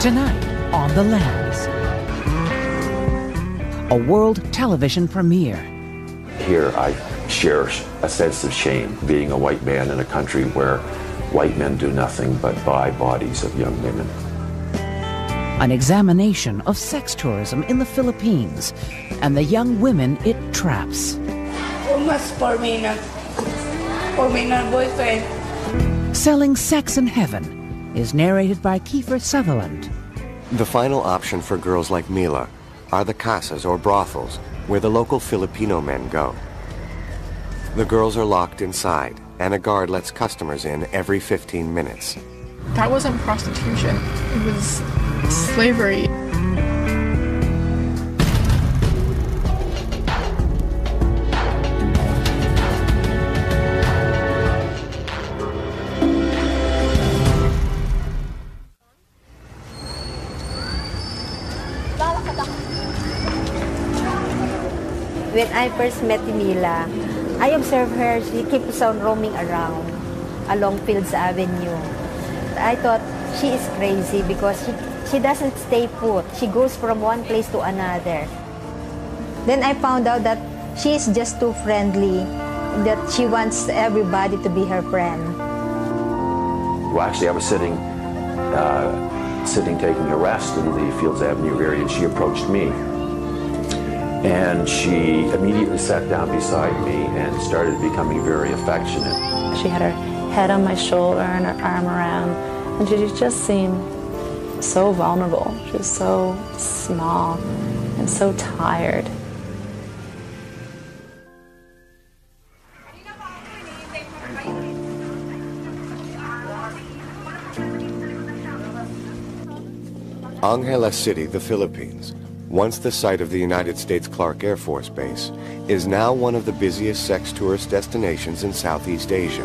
Tonight on The Lens, a world television premiere. Here I share a sense of shame being a white man in a country where white men do nothing but buy bodies of young women. An examination of sex tourism in the Philippines and the young women it traps. Almost for me na boyfriend. Selling Sex in Heaven is narrated by Kiefer Sutherland. The final option for girls like Mila are the casas or brothels where the local Filipino men go. The girls are locked inside and a guard lets customers in every 15 minutes. That wasn't prostitution. It was slavery. When I first met Mila, I observed her. She keeps on roaming around along Fields Avenue. I thought she is crazy because she doesn't stay put. She goes from one place to another. Then I found out that she is just too friendly, that she wants everybody to be her friend. Well, actually, I was sitting taking a rest in the Fields Avenue area, and she approached me. And she immediately sat down beside me and started becoming very affectionate. She had her head on my shoulder and her arm around, and she just seemed so vulnerable. She was so small and so tired. Angeles City, the Philippines, once the site of the United States Clark Air Force Base, is now one of the busiest sex tourist destinations in Southeast Asia.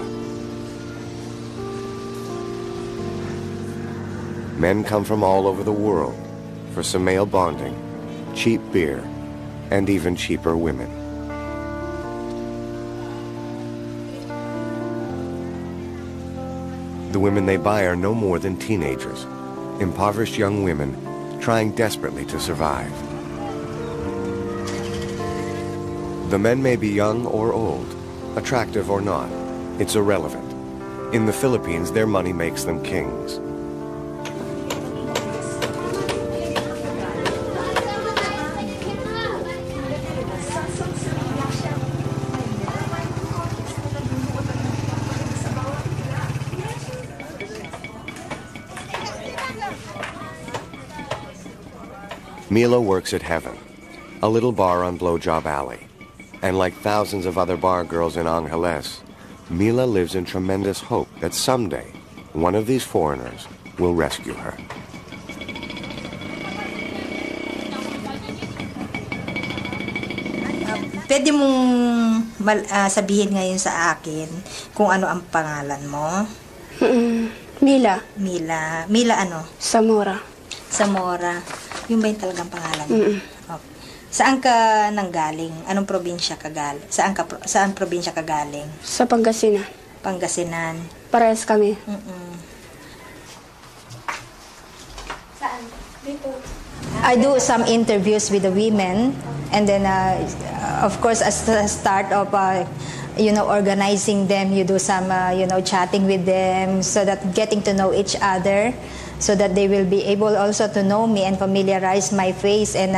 Men come from all over the world for some male bonding, cheap beer, and even cheaper women. The women they buy are no more than teenagers, impoverished young women trying desperately to survive. The men may be young or old, attractive or not. It's irrelevant. In the Philippines, their money makes them kings. Mila works at Heaven, a little bar on Blowjob Alley. And like thousands of other bar girls in Angeles, Mila lives in tremendous hope that someday one of these foreigners will rescue her. Pwede mong sabihin ngayon sa akin kung ano ang pangalan mo? Mila. Mila. Mila ano? Zamora. Zamora. Yung ba yung talagang pangalan mo? Okay. Saan ka nanggaling? Anong probinsya ka galing? Saan probinsya ka galing? Sa Pangasinan. Pangasinan. Parehas kami. Saan? Dito. I do some interviews with the women, and then of course as the start of organizing them, you do some chatting with them, so that getting to know each other, so that they will be able also to know me and familiarize my face and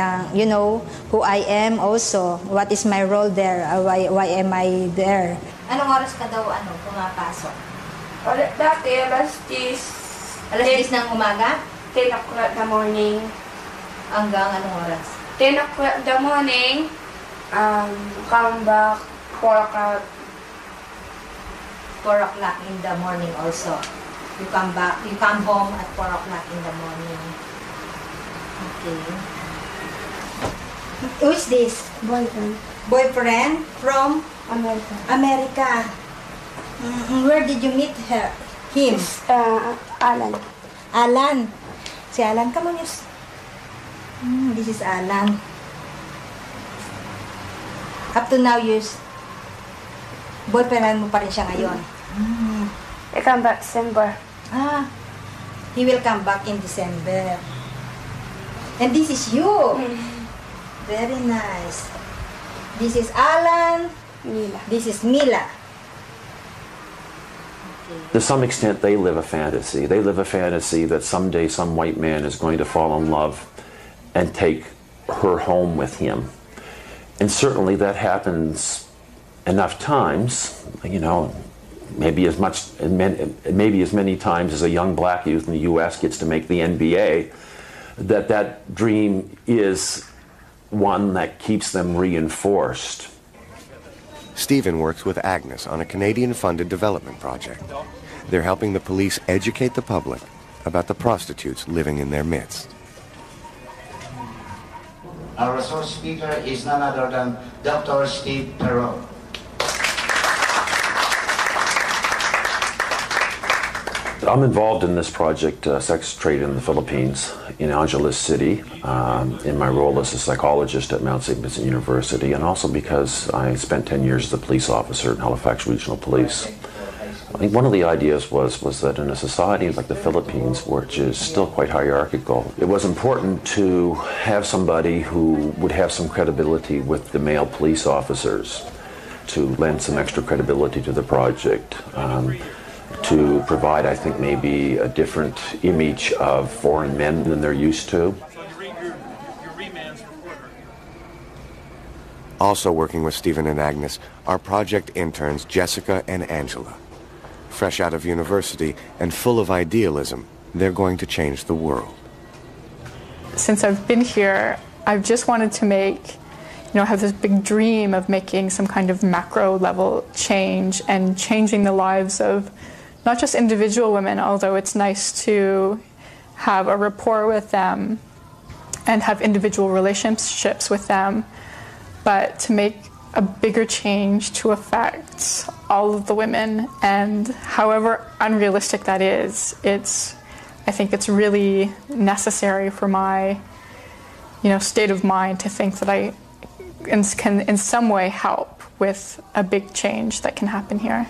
who I am also, what is my role there, why am I there. Anong oras ka daw pumapasok? Dati, alas 10. Alas 10 ng umaga? 10 o'clock in the morning. Hanggang anong oras? 10 o'clock in the morning. Come back 4 o'clock. 4 o'clock in the morning also. You come home at 4 o'clock in the morning. Okay. Who is this? Boyfriend. Boyfriend from? America. America. Where did you meet him? Alan. Alan. Si Alan, come on, yes. This is Alan. Up to now, boyfriend mo pa rin siya ngayon. I come back December. He will come back in December. And this is you. Very nice. This is Alan. Mila. This is Mila. To some extent, they live a fantasy. They live a fantasy that someday some white man is going to fall in love and take her home with him. And certainly that happens enough times, you know, maybe as many times as a young black youth in the U.S. gets to make the NBA, that dream is one that keeps them reinforced. Stephen works with Agnes on a Canadian-funded development project. They're helping the police educate the public about the prostitutes living in their midst. Our resource speaker is none other than Dr. Steve Perot. I'm involved in this project, Sex Trade in the Philippines, in Angeles City, in my role as a psychologist at Mount St. Vincent University, and also because I spent 10 years as a police officer in Halifax Regional Police. I think one of the ideas was that in a society like the Philippines, which is still quite hierarchical, it was important to have somebody who would have some credibility with the male police officers to lend some extra credibility to the project. To provide, I think, maybe a different image of foreign men than they're used to. Also working with Stephen and Agnes are project interns Jessica and Angela. Fresh out of university and full of idealism, they're going to change the world. Since I've been here, I've just wanted to have this big dream of making some kind of macro level change and changing the lives of not just individual women, although it's nice to have a rapport with them and have individual relationships with them, but to make a bigger change to affect all of the women. And however unrealistic that is, I think it's really necessary for my state of mind to think that I can in some way help with a big change that can happen here.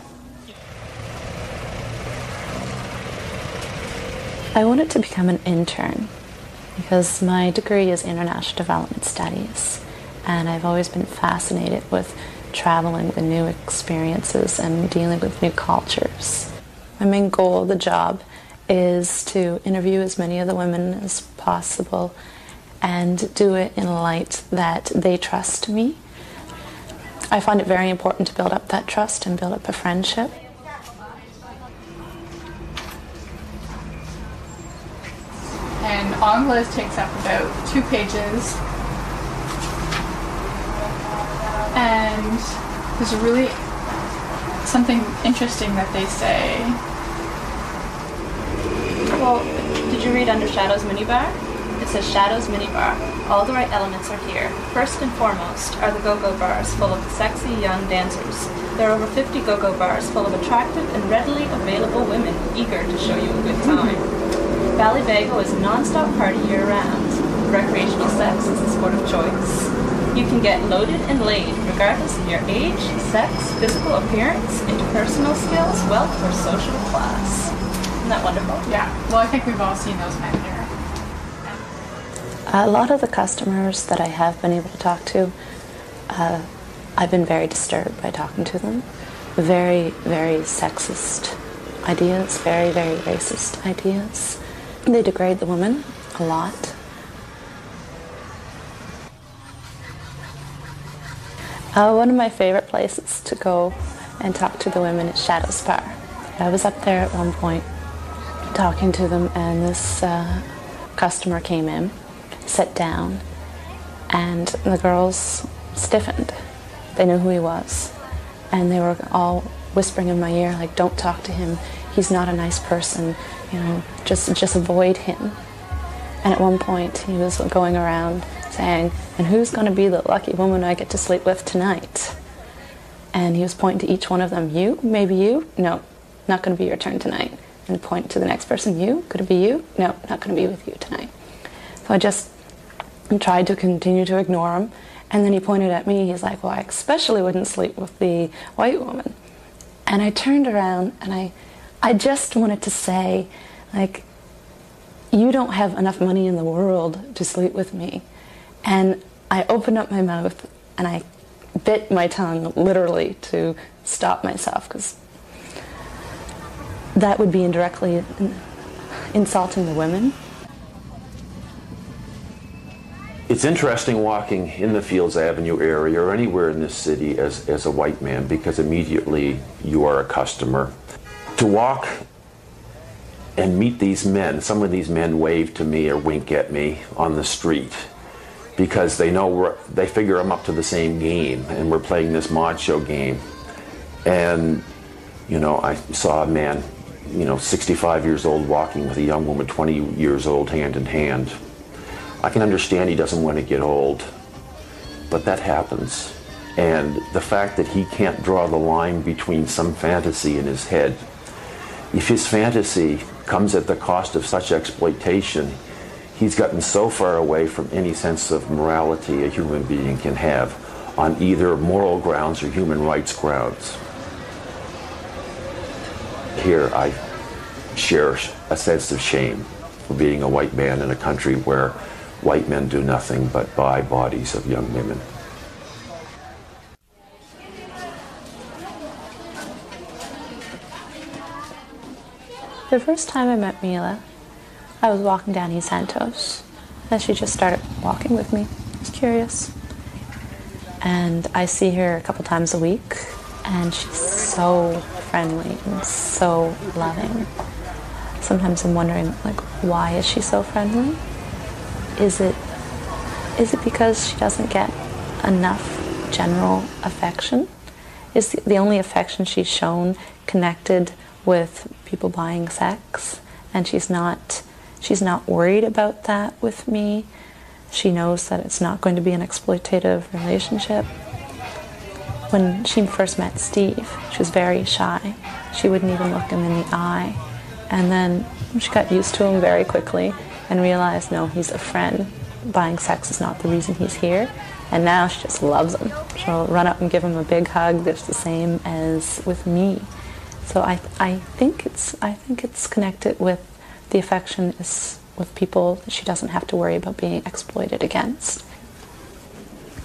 I wanted to become an intern because my degree is International Development Studies, and I've always been fascinated with traveling with new experiences and dealing with new cultures. My main goal of the job is to interview as many of the women as possible and do it in a light that they trust me. I find it very important to build up that trust and build up a friendship. And Angeles takes up about 2 pages. And there's really something interesting that they say. Well, did you read Under Shadows Minibar? It says Shadows Minibar. All the right elements are here. First and foremost are the go-go bars full of sexy young dancers. There are over 50 go-go bars full of attractive and readily available women eager to show you a good time. Valley Vago is a non-stop party year-round. Recreational sex is the sport of choice. You can get loaded and laid regardless of your age, sex, physical appearance, interpersonal skills, wealth, or social class. Isn't that wonderful? Yeah. Well, I think we've all seen those men here. A lot of the customers that I have been able to talk to, I've been very disturbed by talking to them. Very, very sexist ideas, very, very racist ideas. They degrade the woman a lot. One of my favorite places to go and talk to the women is Shadows Bar. I was up there at one point talking to them, and this customer came in, sat down, and the girls stiffened. They knew who he was, and they were all whispering in my ear, like, don't talk to him, he's not a nice person, just avoid him. And at one point he was going around saying, and who's going to be the lucky woman I get to sleep with tonight? And he was pointing to each one of them. You? Maybe you? No, not going to be your turn tonight. And point to the next person. You? Could it be you? No, not going to be with you tonight. So I just tried to continue to ignore him. And then he pointed at me. He's like, well, I especially wouldn't sleep with the white woman. And I turned around and I just wanted to say, like, you don't have enough money in the world to sleep with me. And I opened up my mouth and I bit my tongue literally to stop myself, because that would be indirectly insulting the women. It's interesting walking in the Fields Avenue area or anywhere in this city as a white man, because immediately you are a customer. To walk and meet these men, some of these men wave to me or wink at me on the street because they know they figure I'm up to the same game and we're playing this macho game. And, you know, I saw a man, 65 years old walking with a young woman 20 years old hand in hand. I can understand he doesn't want to get old, but that happens. And the fact that he can't draw the line between some fantasy in his head, if his fantasy comes at the cost of such exploitation, he's gotten so far away from any sense of morality a human being can have on either moral grounds or human rights grounds. Here I share a sense of shame for being a white man in a country where white men do nothing but buy bodies of young women. The first time I met Mila, I was walking down East Santos, and she just started walking with me. I was curious. And I see her a couple times a week, and she's so friendly and so loving. Sometimes I'm wondering, why is she so friendly? Is it because she doesn't get enough general affection? Is the only affection she's shown connected with people buying sex, and she's not worried about that with me? She knows that it's not going to be an exploitative relationship. When she first met Steve, she was very shy. She wouldn't even look him in the eye. And then she got used to him very quickly and realized, no, he's a friend. Buying sex is not the reason he's here. And now she just loves him. She'll run up and give him a big hug that's the same as with me. So I think it's connected with the affection is with people that she doesn't have to worry about being exploited against.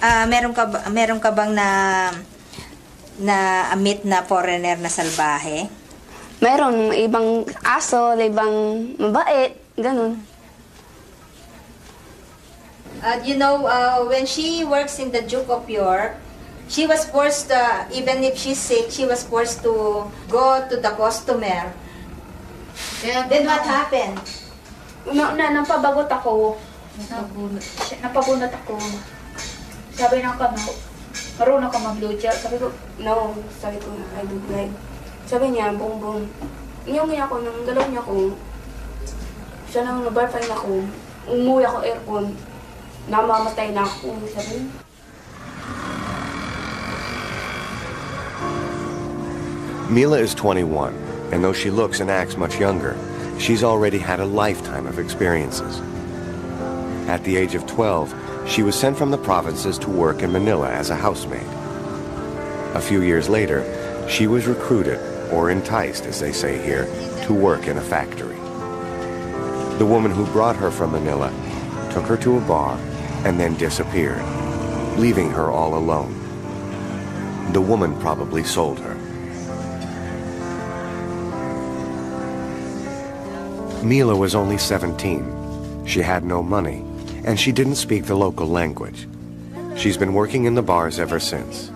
Meron ka bang na-meet na foreigner na salbahe? Meron, ibang aso, ibang mabait, ganun. When she works in the Duke of York, she was forced, even if she's sick, she was forced to go to the customer. Then what happened? Napabagot ako. Napabunot ako. Sabi ng kamo, marunong ka mag-lucha. Sabi ko, No, sabi ko, I don't like. Sabi niya, boom boom. Inyong ako, nang galaw niya ko. Siya nang nabarfay na ako. Umuwi ako aircon. Namamatay na ako. Sabi niya. Mila is 21, and though she looks and acts much younger, she's already had a lifetime of experiences. At the age of 12, she was sent from the provinces to work in Manila as a housemaid. A few years later, she was recruited, or enticed, as they say here, to work in a factory. The woman who brought her from Manila took her to a bar and then disappeared, leaving her all alone. The woman probably sold her. Mila was only 17. She had no money, and she didn't speak the local language. She's been working in the bars ever since.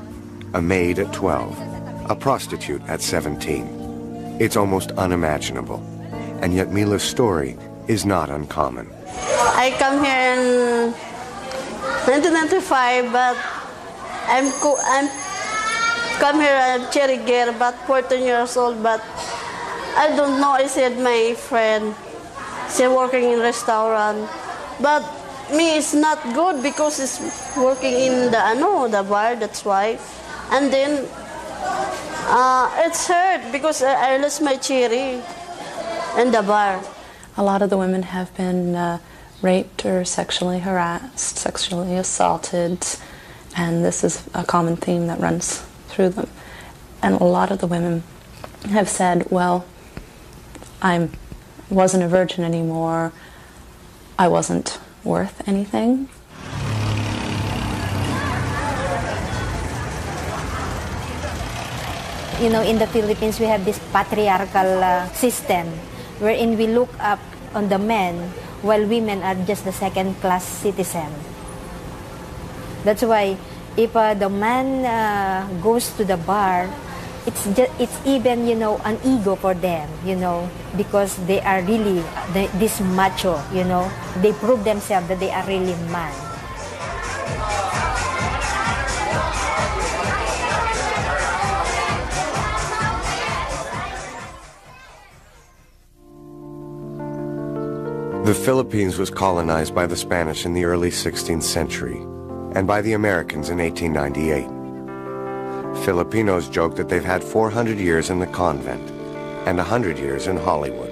A maid at 12, a prostitute at 17. It's almost unimaginable, and yet Mila's story is not uncommon. I come here in 1995, but I'm come here at Cherry Girl, about 14 years old, but I don't know. I said my friend, she's working in restaurant, but me it's not good because it's working in the bar. That's why, and then it's hurt because I lost my cherry in the bar. A lot of the women have been raped or sexually harassed, sexually assaulted, and this is a common theme that runs through them. And a lot of the women have said, well, I wasn't a virgin anymore, I wasn't worth anything. You know, in the Philippines, we have this patriarchal system wherein we look up on the men while women are just the second-class citizen. That's why if the man goes to the bar, it's even, you know, an ego for them, you know, because they are really this macho, you know. They prove themselves that they are really man. The Philippines was colonized by the Spanish in the early 16th century and by the Americans in 1898. Filipinos joke that they've had 400 years in the convent and 100 years in Hollywood.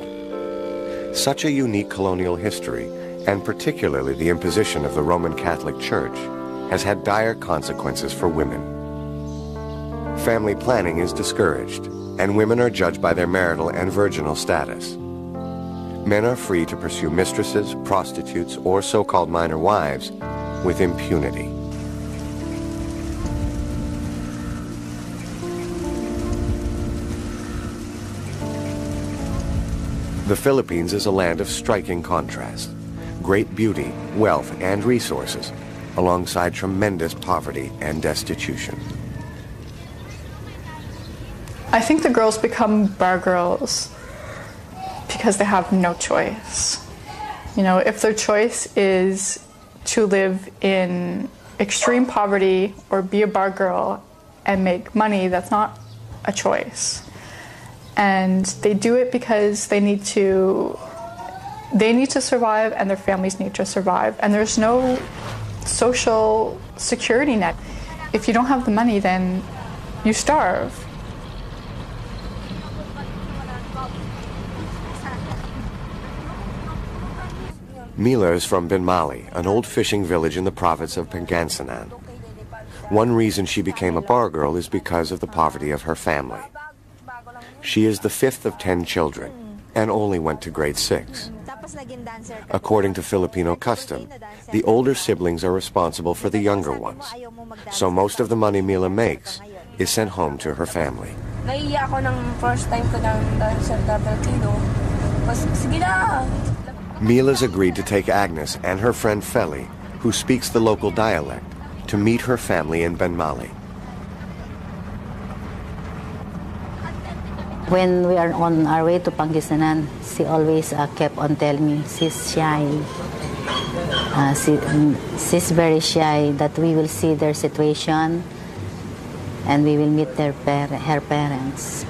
Such a unique colonial history, and particularly the imposition of the Roman Catholic Church, has had dire consequences for women. Family planning is discouraged, and women are judged by their marital and virginal status. Men are free to pursue mistresses, prostitutes, or so-called minor wives with impunity. The Philippines is a land of striking contrast. Great beauty, wealth, and resources, alongside tremendous poverty and destitution. I think the girls become bar girls because they have no choice. You know, if their choice is to live in extreme poverty or be a bar girl and make money, that's not a choice. And they do it because they need to survive and their families need to survive. And there's no social security net. If you don't have the money, then you starve. Mila is from Binmali, an old fishing village in the province of Pangasinan. One reason she became a bar girl is because of the poverty of her family. She is the fifth of 10 children and only went to grade 6. According to Filipino custom, the older siblings are responsible for the younger ones. So most of the money Mila makes is sent home to her family. Naiiyak ako ng first time ko ng sa double kilo. Sige na! Mila's agreed to take Agnes and her friend Feli, who speaks the local dialect, to meet her family in Binmali. When we are on our way to Pangasinan, she always kept on telling me she's shy. She's very shy, that we will see their situation and we will meet her parents.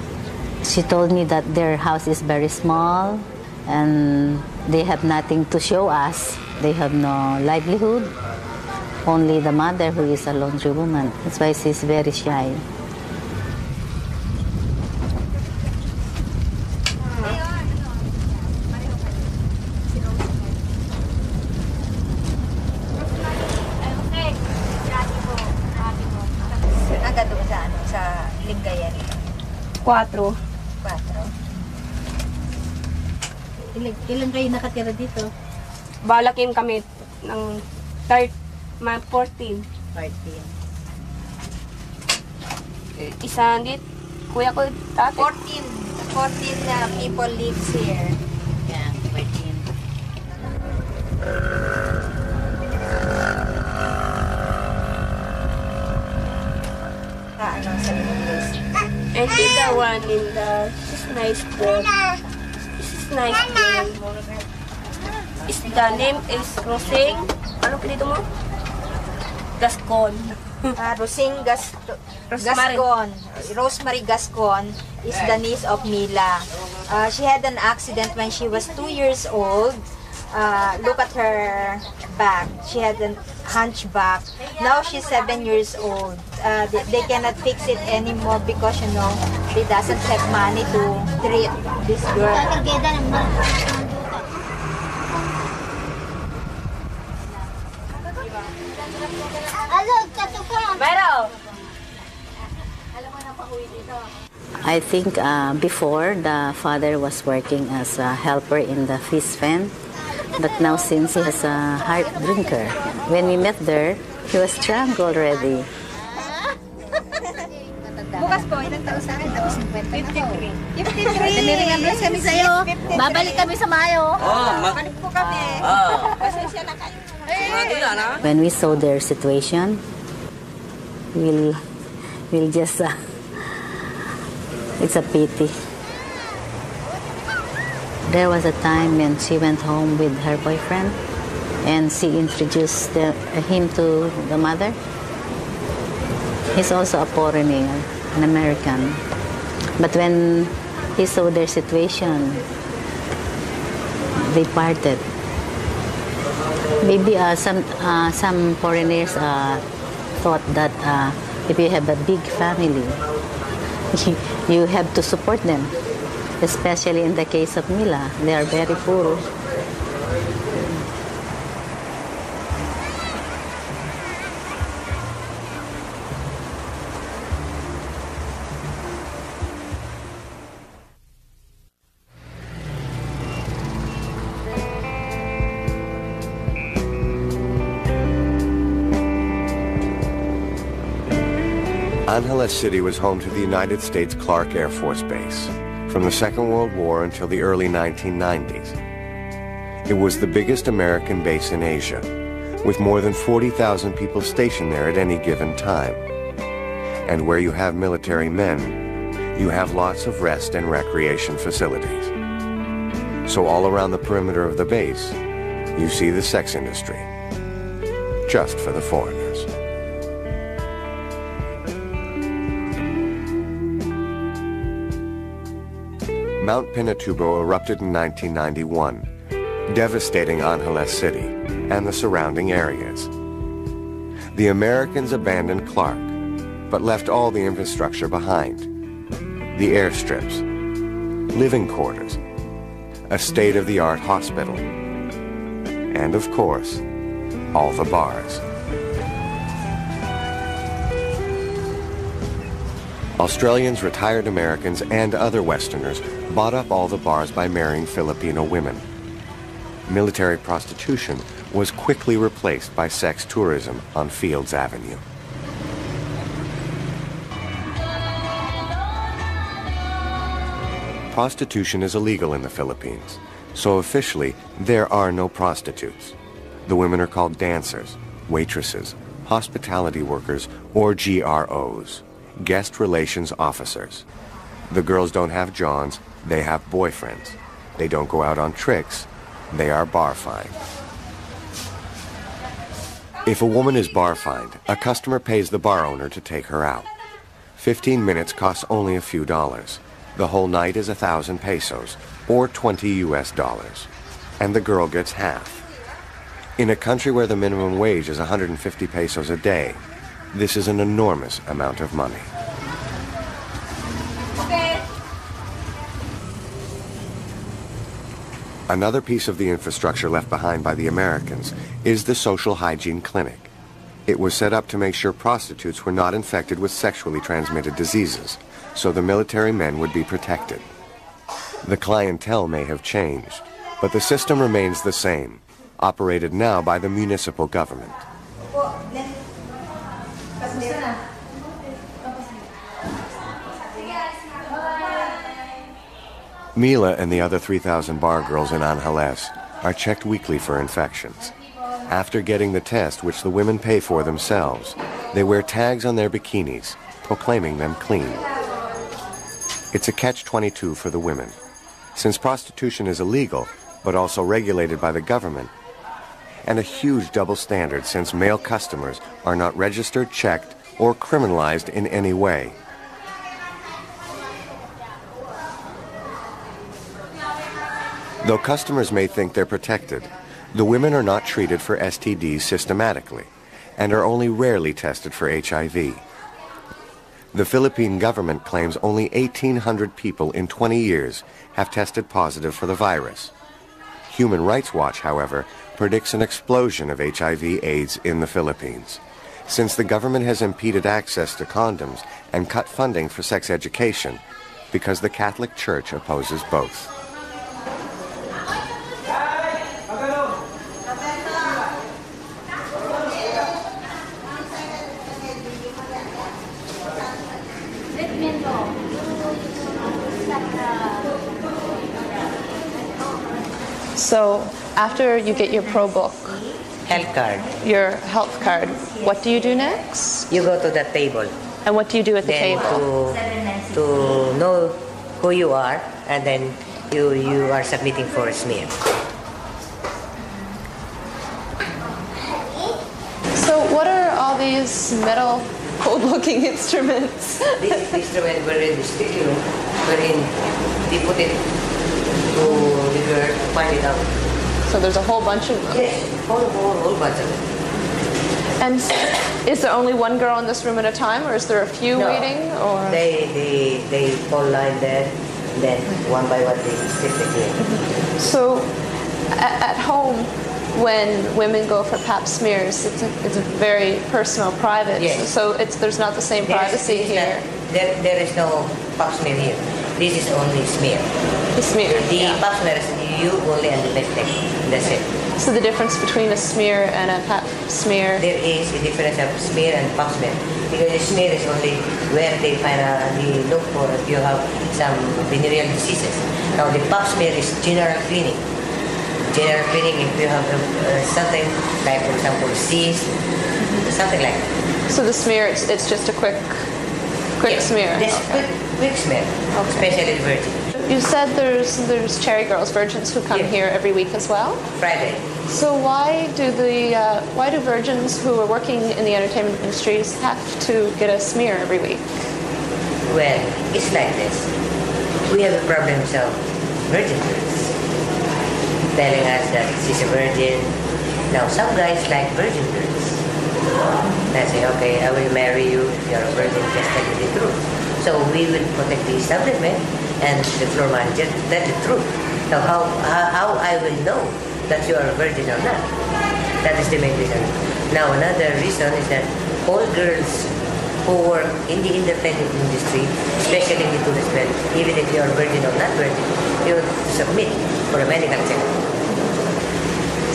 She told me that their house is very small and they have nothing to show us. They have no livelihood. Only the mother, who is a laundry woman. That's why she's very shy. Quatro. Ilan kayo nakatira dito? Balakin kami ng 14. 14. Isa dito, kuya ko dati. 14 people lives here. Yeah, 14. Ano sa English? And the one in the, this nice book. This is nice name. The name is Rosing. Ano pinito mo? Gascon. Rosing Gascon. Rosemary Gascon is the niece of Mila. She had an accident when she was 2 years old. Look at her back. She had a hunchback. Now she's 7 years old. They cannot fix it anymore because, you know, they doesn't have money to treat this girl. I think before, the father was working as a helper in the fish pen. But now since he is a hard drinker, when we met there, he was drunk already. Bukas po, ilang taon sa akin? 53. 53! Tamiringan bless kami sa'yo. Babalik kami sa Mayo. Babalik po kami. Pasensya na kayo. When we saw their situation, we'll just, it's a pity. There was a time when she went home with her boyfriend and she introduced him to the mother. He's also a foreigner, an American. But when he saw their situation, they parted. Maybe some foreigners thought that if you have a big family, you have to support them. Especially in the case of Mila, they are very poor. Angeles City was home to the United States Clark Air Force Base from the Second World War until the early 1990s. It was the biggest American base in Asia, with more than 40,000 people stationed there at any given time. And where you have military men, you have lots of rest and recreation facilities. So all around the perimeter of the base, you see the sex industry, just for the foreigners. Mount Pinatubo erupted in 1991, devastating Angeles City and the surrounding areas. The Americans abandoned Clark, but left all the infrastructure behind. The airstrips, living quarters, a state-of-the-art hospital, and of course, all the bars. Australians, retired Americans, and other Westerners bought up all the bars by marrying Filipino women. Military prostitution was quickly replaced by sex tourism on Fields Avenue. Prostitution is illegal in the Philippines, so officially there are no prostitutes. The women are called dancers, waitresses, hospitality workers, or GROs. Guest relations officers. The girls don't have johns, they have boyfriends. They don't go out on tricks, they are bar fined. If a woman is bar fined, a customer pays the bar owner to take her out. 15 minutes costs only a few dollars. The whole night is 1,000 pesos, or $20 US, and the girl gets half. In a country where the minimum wage is 150 pesos a day, this is an enormous amount of money. Another piece of the infrastructure left behind by the Americans is the social hygiene clinic. It was set up to make sure prostitutes were not infected with sexually transmitted diseases, so the military men would be protected. The clientele may have changed, but the system remains the same, operated now by the municipal government. Mila and the other 3,000 bar girls in Angeles are checked weekly for infections. After getting the test, which the women pay for themselves, they wear tags on their bikinis, proclaiming them clean. It's a catch-22 for the women. Since prostitution is illegal, but also regulated by the government, and a huge double standard since male customers are not registered, checked, or criminalized in any way. Though customers may think they're protected, the women are not treated for STDs systematically and are only rarely tested for HIV. The Philippine government claims only 1,800 people in 20 years have tested positive for the virus. Human Rights Watch, however, predicts an explosion of HIV/AIDS in the Philippines, since the government has impeded access to condoms and cut funding for sex education because the Catholic Church opposes both. So after you get your pro book, health card, your health card, what do you do next? you go to the table. And what do you do at the Then table? to know who you are, and then you are submitting for a smear. So what are all these metal old-looking instruments? This instrument wherein the sticky room, wherein they put it to the girl to find it out. So there's a whole bunch of them? Yes, whole bunch of them. And is there only one girl in this room at a time, or is there a few No. waiting? Or They fall line there, then one by one they stick the clear. So at home, when women go for pap smears, it's very personal, private. Yes. So there's not the same privacy here. There is no pap smear here. This is only smear. The smear. The pap smear is you only on the left leg. That's it. So the difference between a smear and a pap smear? There is a difference of smear and pap smear. Because the smear is only where they find they look for if you have some venereal diseases. Now the pap smear is general cleaning. General cleaning if you have something like, for example, cyst, something like that. So the smear, it's just a quick smear. This quick smear, especially virgin. You said there's cherry girls, virgins who come here every week as well. Friday. So why do virgins who are working in the entertainment industries have to get a smear every week? Well, it's like this. We have a problem of virgin girls telling us that she's a virgin. Now some guys like virgin girls. They say, okay, I will marry you if you're a virgin, just tell me the truth. So we will protect the establishment and the floor manager to tell the truth. Now how I will know that you are a virgin or not? That is the main reason. Now another reason is that all girls who work in the independent industry, especially in the tourist bed, even if you are virgin or not virgin, you have to submit for a medical checkup.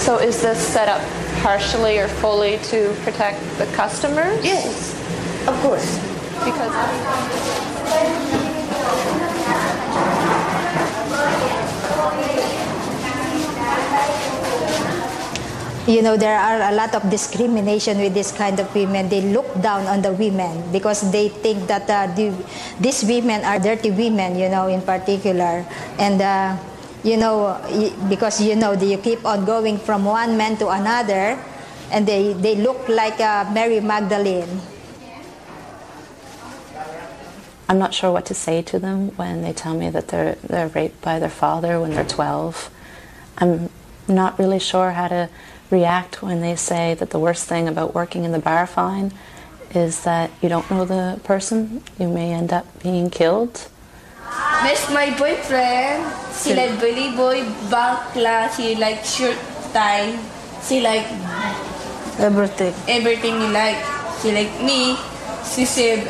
So is this set up partially or fully to protect the customers? Yes, of course. Because you know, there are a lot of discrimination with this kind of women. They look down on the women because they think that these women are dirty women, you know, in particular. And, you know, because, you know, you keep on going from one man to another, and they look like Mary Magdalene. I'm not sure what to say to them when they tell me that they're raped by their father when they're 12. I'm not really sure how to react when they say that the worst thing about working in the bar fine is that you don't know the person. You may end up being killed. Miss my boyfriend. She like belly boy, bakla. She like shirt tie. She like Everything. everything you like. She like me. She said,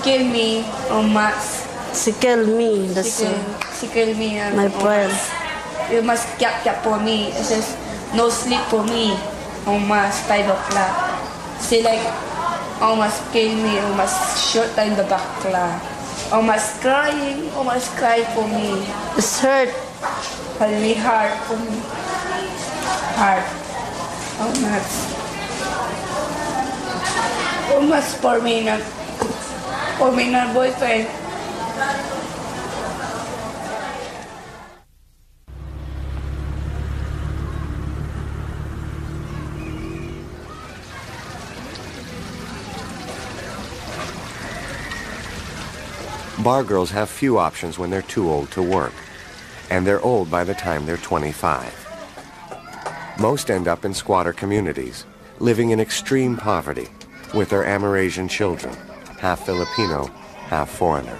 kill me or must. She killed me. She killed me. My parents. You must cap for me. It says, no sleep for me. Must 5 o'clock. She like, must kill me. Must shoot in the bakla. Must crying. Must cry for me. It's hurt. Really hard for me. Hard. Must for me na boyfriend. Bar girls have few options when they're too old to work, and they're old by the time they're 25. Most end up in squatter communities, living in extreme poverty, with their Amerasian children, half Filipino, half foreigner.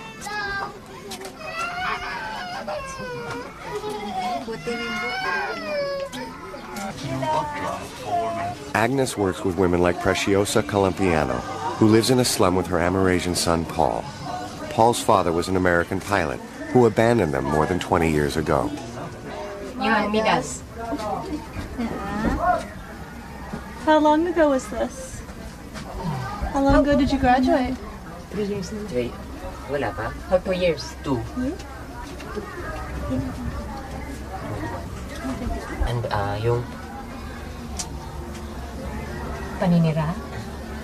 Agnes works with women like Preciosa Colompiano, who lives in a slum with her Amerasian son, Paul. Paul's father was an American pilot who abandoned them more than 20 years ago. How long ago was this? How long ago did you graduate? 3 years. 3. Wala pa? For 2 years. 2. yung paninira.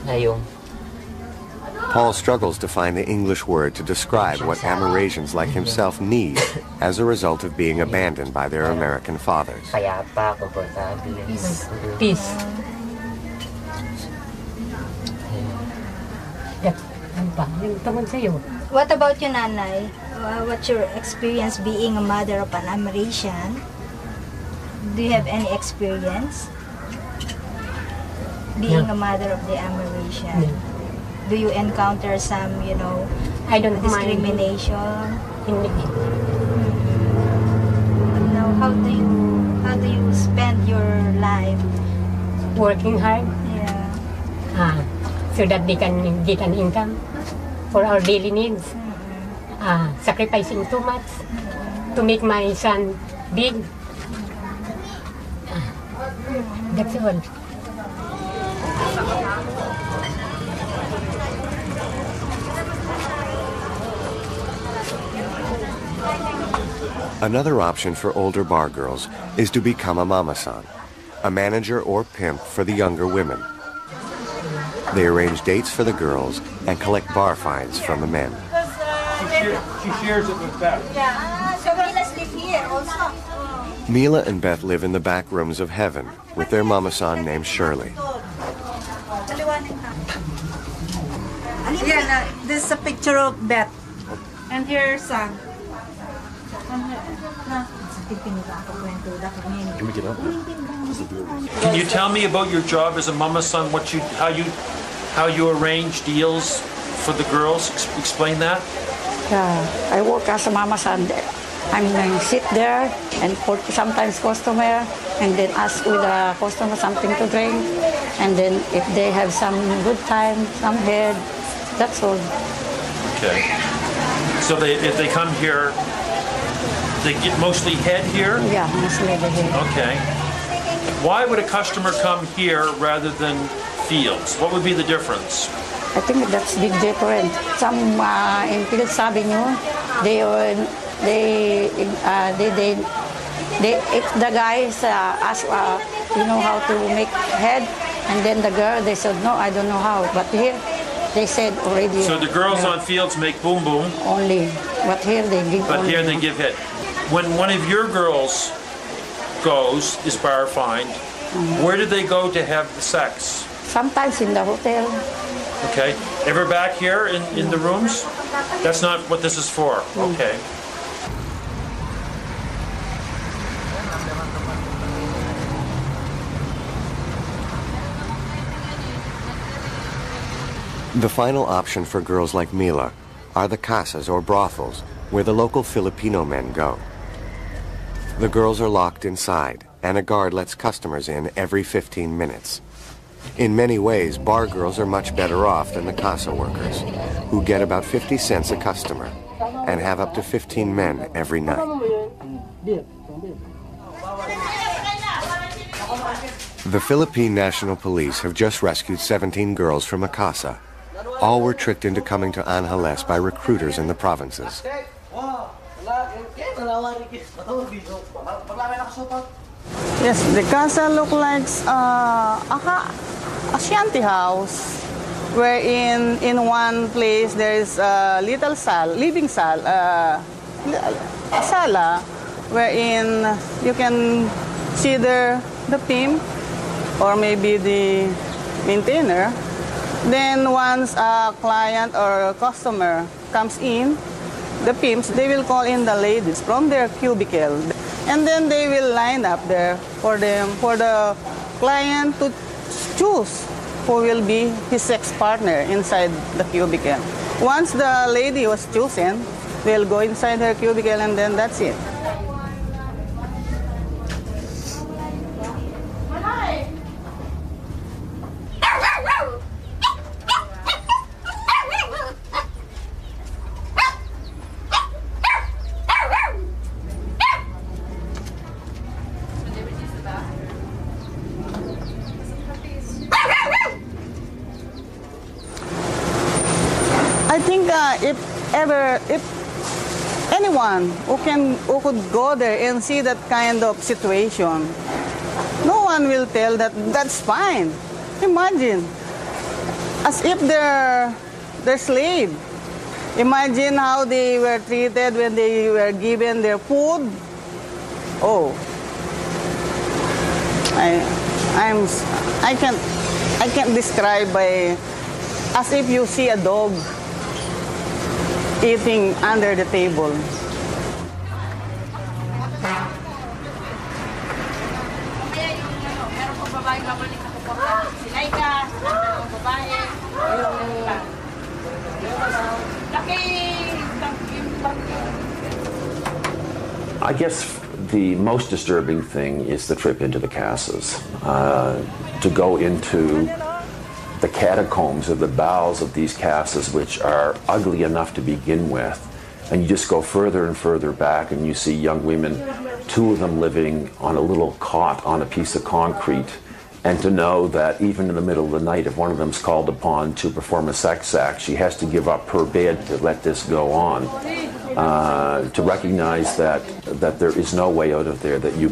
Yung Paul struggles to find the English word to describe what Amerasians like himself need as a result of being abandoned by their American fathers. Payapa, komportable. Peace. What about you, Nanay? What's your experience being a mother of an Amerasian? Do you have any experience being a mother of the Amerasian? Do you encounter some, I don't discrimination? Hindi. Now, how do you spend your life? Working hard. Yeah. So that they can get an income for our daily needs. Sacrificing too much to make my son big. That's all. Another option for older bar girls is to become a mama-san, a manager or pimp for the younger women. They arrange dates for the girls and collect bar fines from the men. She shares it with Beth. Yeah, so Mila's live here also. Mila and Beth live in the back rooms of heaven with their mama-san named Shirley. Yeah, this is a picture of Beth. And her son. Can we get up? Can you tell me about your job as a mama-san? How you arrange deals for the girls? Explain that. Yeah, I work as a mama-san. I'm sit there and put sometimes customer and then ask with the customer something to drink, and then if they have some good time, some head, that's all. Okay. So if they come here, they get mostly head here? Yeah, mostly the head. Okay. Why would a customer come here rather than Fields? What would be the difference? I think that's big different. Some in Fields, sabi nyo, if the guys ask, how to make head, and then the girl, they said, no, I don't know how. But here, they said already. So the girls on Fields make boom boom. Only, but here they give. But only. here they give head. When one of your girls is bar fined, where do they go to have the sex? Sometimes in the hotel. Okay. Ever back here in the rooms? That's not what this is for. Okay. The final option for girls like Mila are the casas or brothels, where the local Filipino men go. The girls are locked inside, and a guard lets customers in every 15 minutes. In many ways, bar girls are much better off than the casa workers, who get about 50 cents a customer and have up to 15 men every night. The Philippine National Police have just rescued 17 girls from a casa. All were tricked into coming to Angeles by recruiters in the provinces. Yes, the casa looks like a shanty house, wherein in one place there is a little living a sala, wherein you can see the pimp or maybe the maintainer. Then once a client or a customer comes in, the pimps, they will call in the ladies from their cubicle. And then they will line up there for the client to choose who will be his sex partner inside the cubicle. Once the lady was chosen, they'll go inside her cubicle and then that's it. I think if anyone who could go there and see that kind of situation, no one will tell that that's fine. Imagine, as if they're slave. Imagine how they were treated when they were given their food. Oh, I can't describe by, as if you see a dog eating under the table. I guess the most disturbing thing is the trip into the casas. To go into the catacombs or the bowels of these casas, which are ugly enough to begin with, and you just go further and further back and you see young women, 2 of them living on a little cot on a piece of concrete, and to know that even in the middle of the night, if one of them's called upon to perform a sex act, she has to give up her bed to let this go on. To recognize that there is no way out of there, that you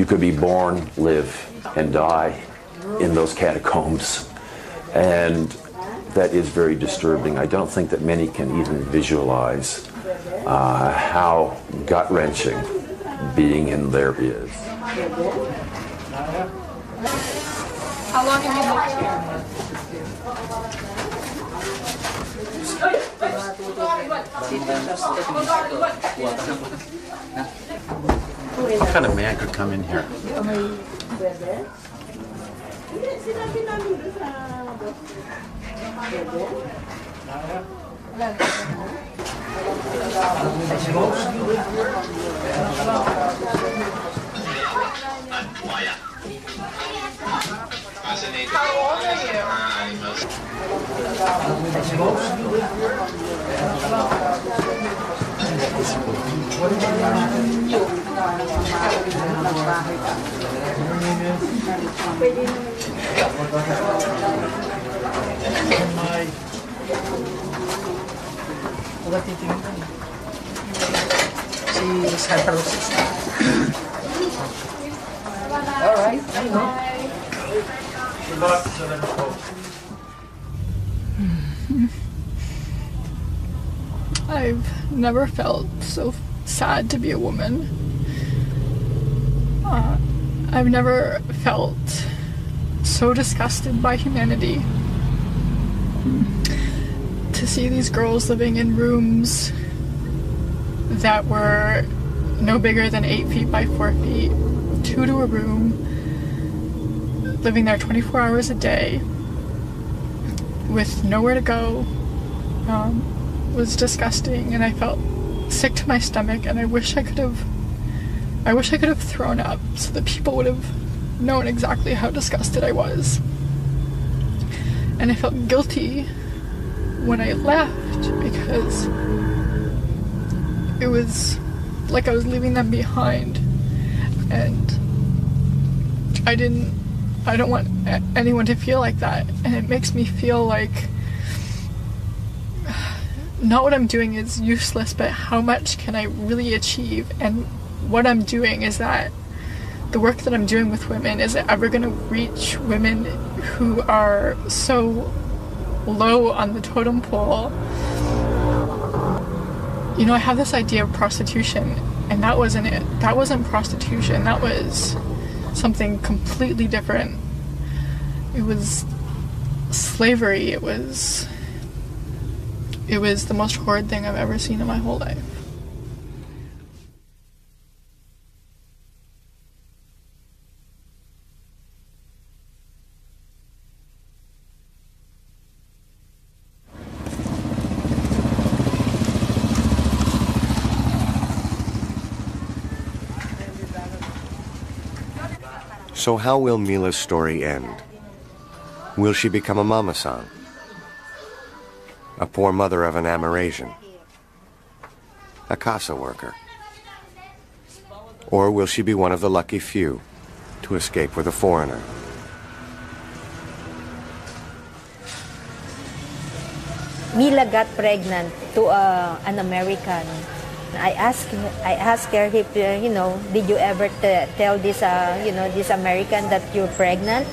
could be born, live, and die in those catacombs, and that is very disturbing. I don't think that many can even visualize how gut-wrenching being in there is. How long have you lived here? What kind of man could come in here? How old are you? Si Santa Rosa. All right, I know. I've never felt so sad to be a woman. I've never felt so disgusted by humanity. To see these girls living in rooms that were no bigger than 8 feet by 4 feet, 2 to a room, living there 24 hours a day with nowhere to go, was disgusting, and I felt sick to my stomach, and I wish I could have thrown up so that people would have known exactly how disgusted I was. And I felt guilty when I left because it was like I was leaving them behind, and I don't want anyone to feel like that, and it makes me feel like not what I'm doing is useless, but how much can I really achieve? And what I'm doing is that the work that I'm doing with women, is it ever going to reach women who are so low on the totem pole? You know, I have this idea of prostitution, and that wasn't it. That wasn't prostitution. That was something completely different. It was slavery. It was the most horrid thing I've ever seen in my whole life. So how will Mila's story end? Will she become a mama-san? A poor mother of an Amerasian? A casa worker? Or will she be one of the lucky few to escape with a foreigner? Mila got pregnant to an American I asked her if, did you ever tell this, this American that you're pregnant?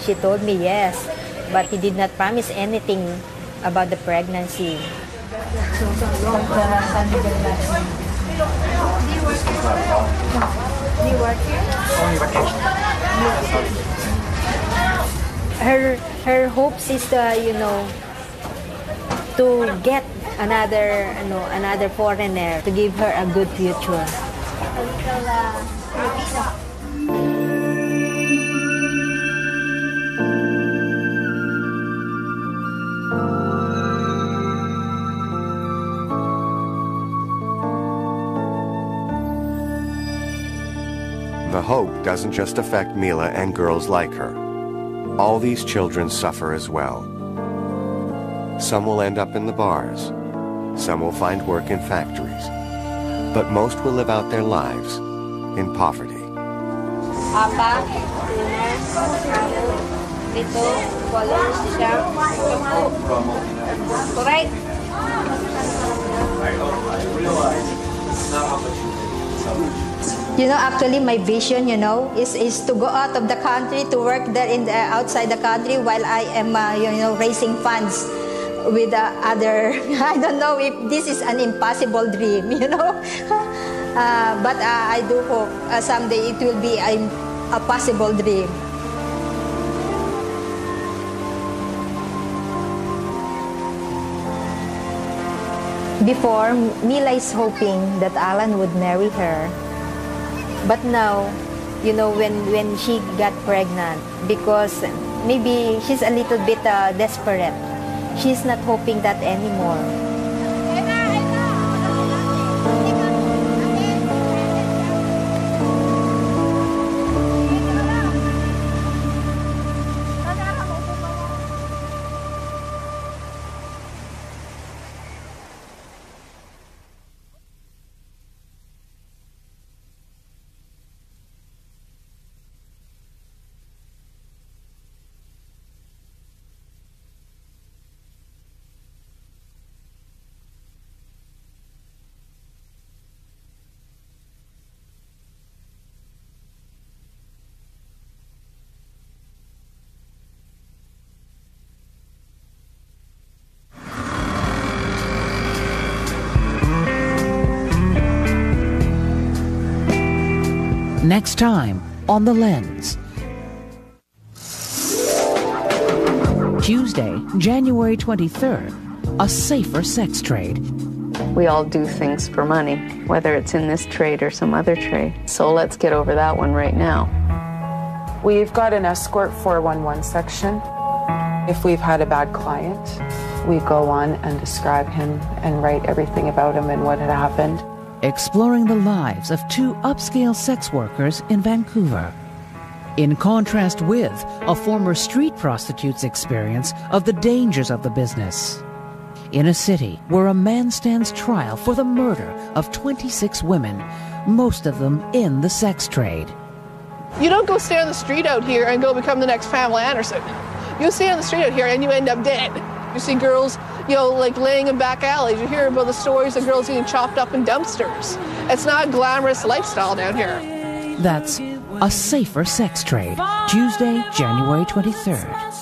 She told me yes, but he did not promise anything about the pregnancy. Her hopes is to get another foreigner to give her a good future. The hope doesn't just affect Mila and girls like her. All these children suffer as well. Some will end up in the bars. Some will find work in factories. But most will live out their lives in poverty. Papa, dito, colors, correct? Actually my vision, is to go out of the country, to work there outside the country while I am, raising funds with other, I don't know if this is an impossible dream, but I do hope someday it will be a possible dream. Before, Mila is hoping that Alan would marry her. But now, when she got pregnant, because maybe she's a little bit desperate, she's not hoping that anymore. Next time on The Lens. Tuesday, January 23rd, a safer sex trade. We all do things for money, whether it's in this trade or some other trade. So let's get over that one right now. We've got an escort 411 section. If we've had a bad client, we go on and describe him and write everything about him and what had happened. Exploring the lives of two upscale sex workers in Vancouver. In contrast with a former street prostitute's experience of the dangers of the business. In a city where a man stands trial for the murder of 26 women, most of them in the sex trade. You don't go stay on the street out here and go become the next Pamela Anderson. You stay on the street out here and you end up dead. You see girls, like laying in back alleys. You hear about the stories of girls getting chopped up in dumpsters. It's not a glamorous lifestyle down here. That's A Safer Sex Trade, Tuesday, January 23rd.